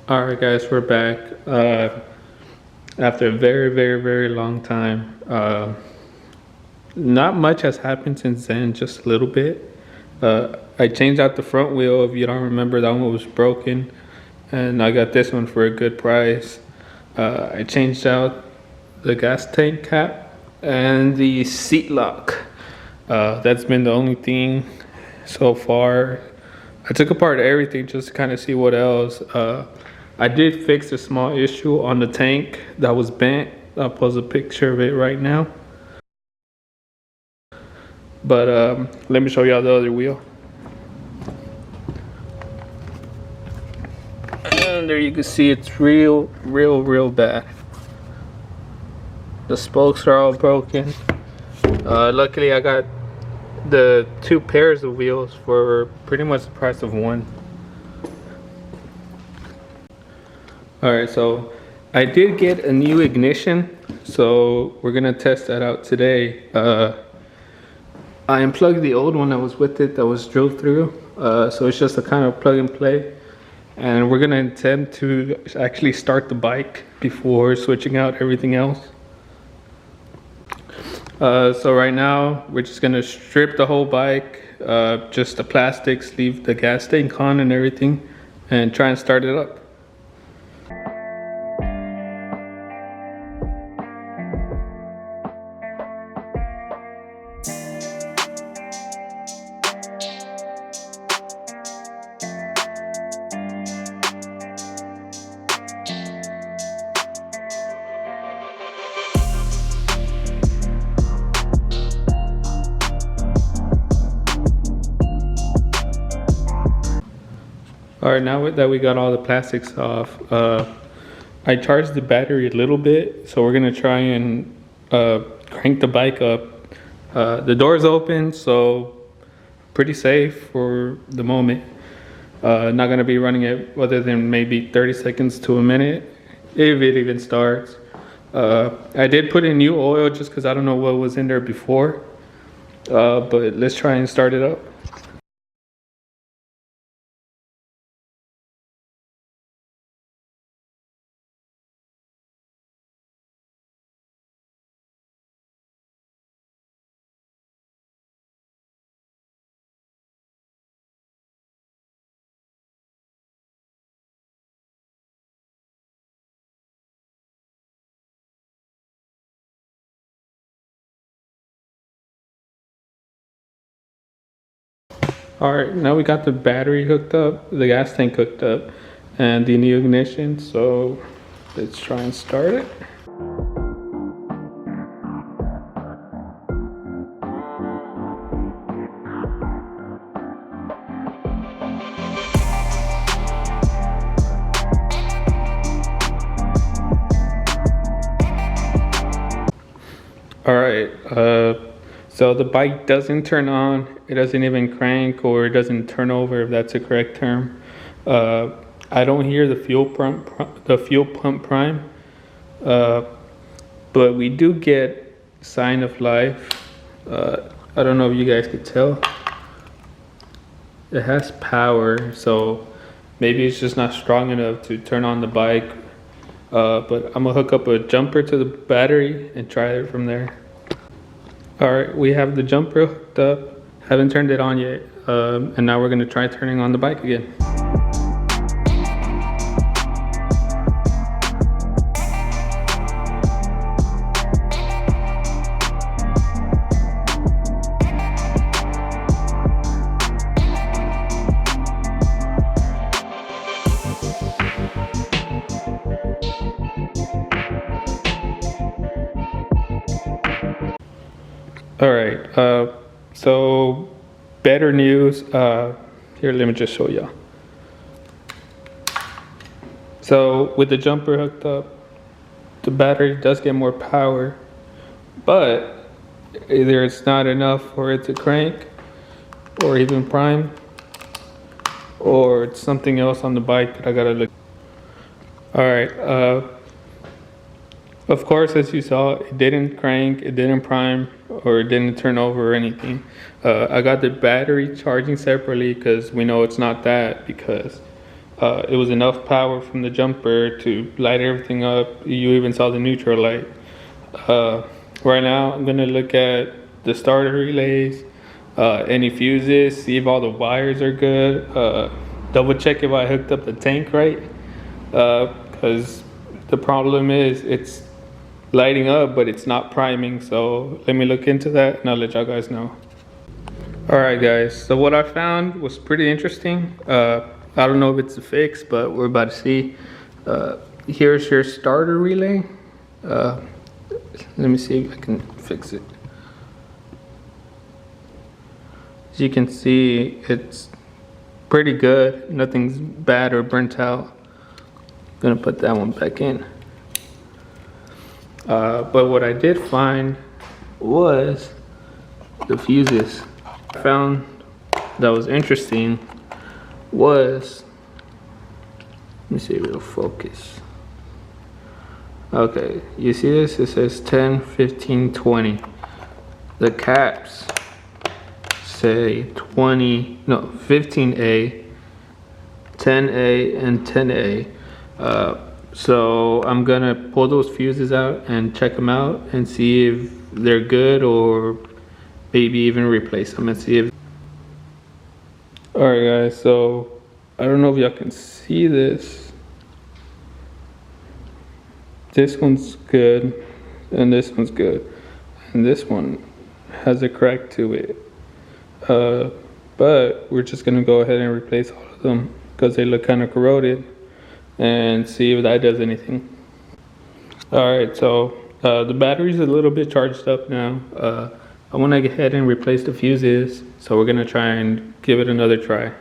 All right, guys, we're back after a very long time. Not much has happened since then, just a little bit. I changed out the front wheel. If you don't remember, that one was broken, and I got this one for a good price. I changed out the gas tank cap and the seat lock. That's been the only thing so far. I took apart everything just to kind of see what else. I did fix a small issue on the tank that was bent. I'll post a picture of it right now. But let me show y'all the other wheel. And there you can see it's real bad. The spokes are all broken. Luckily I got the 2 pairs of wheels for pretty much the price of one. Alright, so I did get a new ignition, so we're gonna test that out today. I unplugged the old one that was with it that was drilled through, so it's just a kind of plug and play. And we're gonna attempt to actually start the bike before switching out everything else. So right now we're just gonna strip the whole bike, just the plastics, leave the gas tank on and everything, and try and start it up. Alright, now that we got all the plastics off, I charged the battery a little bit, so we're gonna try and crank the bike up. The door's open, so pretty safe for the moment. Not gonna be running it other than maybe 30 seconds to a minute, if it even starts. I did put in new oil just because I don't know what was in there before, but let's try and start it up. Alright, now we got the battery hooked up, the gas tank hooked up, and the new ignition, so let's try and start it. Alright, so the bike doesn't turn on, it doesn't even crank, or it doesn't turn over, if that's the correct term. I don't hear the fuel pump prime, but we do get sign of life. I don't know if you guys could tell. It has power, so maybe it's just not strong enough to turn on the bike. But I'm gonna hook up a jumper to the battery and try it from there. Alright, we have the jumper hooked up, haven't turned it on yet, and now we're gonna try turning on the bike again. Alright, so better news. Here, let me just show y'all. So with the jumper hooked up, the battery does get more power, but either it's not enough for it to crank or even prime, or it's something else on the bike that I gotta look. Alright, of course, as you saw, it didn't crank, it didn't prime, or it didn't turn over or anything. I got the battery charging separately because we know it's not that, because It was enough power from the jumper to light everything up. You even saw the neutral light. Right now I'm gonna look at the starter relays, any fuses, see if all the wires are good, double check if I hooked up the tank right, because the problem is it's lighting up but it's not priming. So let me look into that and I'll let y'all guys know. Alright guys, so what I found was pretty interesting. I don't know if it's a fix, but we're about to see. Here's your starter relay. Let me see if I can fix it. As you can see, it's pretty good. Nothing's bad or burnt out. I'm gonna put that one back in. But what I did find was the fuses. I found that was interesting was, let me see if it'll focus. Okay, you see this? It says 10, 15, 20. The caps say 15A, 10A, and 10A. So I'm gonna pull those fuses out and check them out and see if they're good, or maybe even replace them and see if. Alright guys, so I don't know if y'all can see this. This one's good and this one's good, and this one has a crack to it. But we're just gonna go ahead and replace all of them because they look kind of corroded, and see if that does anything. Alright, so the battery's a little bit charged up now. I want to go ahead and replace the fuses, so we're gonna try and give it another try.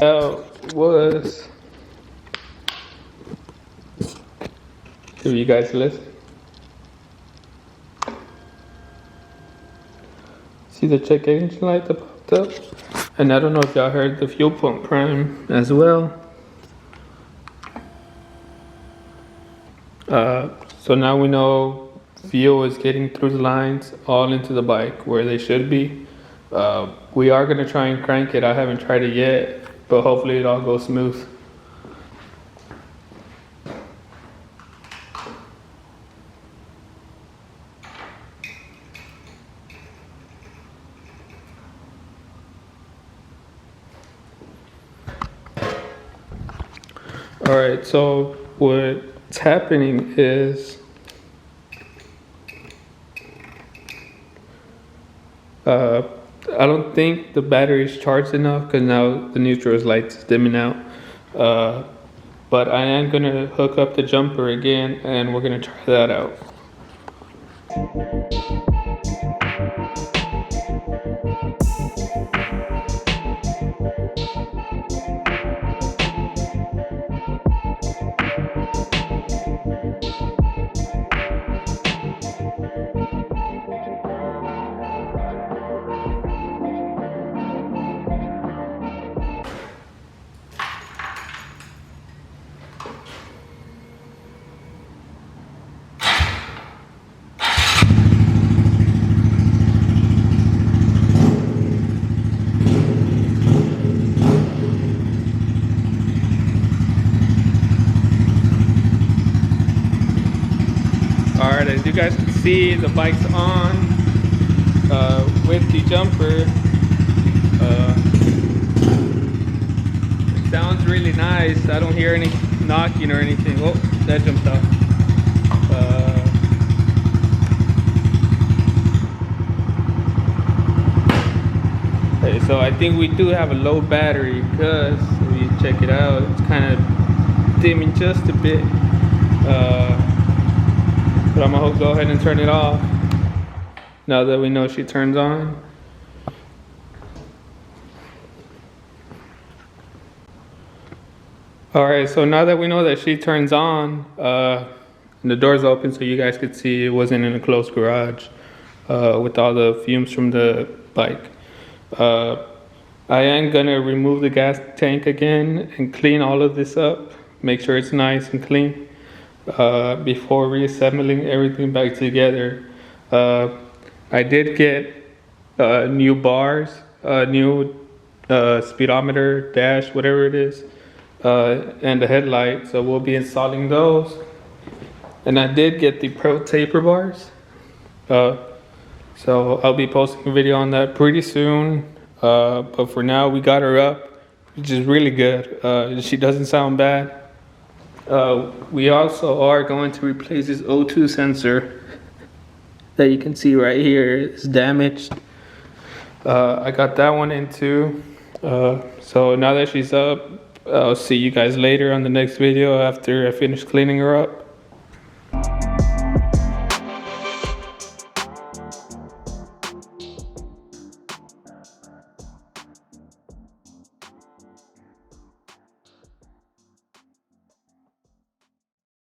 That was, if you guys listen, see the check engine light that popped up? And I don't know if y'all heard the fuel pump prime as well. So now we know fuel is getting through the lines all into the bike where they should be. We are gonna try and crank it. I haven't tried it yet, but hopefully it all goes smooth. Alright, so what's happening is I don't think the battery is charged enough because now the neutral light is dimming out. But I am going to hook up the jumper again and we're going to try that out. Alright, as you guys can see, the bike's on with the jumper. It sounds really nice. I don't hear any knocking or anything. Oh, that jumped off. Okay, so I think we do have a low battery because if you check it out, it's kind of dimming just a bit. But I'm gonna go ahead and turn it off now that we know she turns on. Alright, so now that we know that she turns on, and the door's open so you guys could see it wasn't in a closed garage with all the fumes from the bike. I am gonna remove the gas tank again and clean all of this up, make sure it's nice and clean. before reassembling everything back together. I did get new bars, new speedometer, dash, whatever it is, and the headlight. So we'll be installing those. And I did get the Pro Taper bars. So I'll be posting a video on that pretty soon. But for now, we got her up, which is really good. She doesn't sound bad. We also are going to replace this O2 sensor that you can see right here. It's damaged. I got that one in too. So now that she's up, I'll see you guys later on the next video after I finish cleaning her up.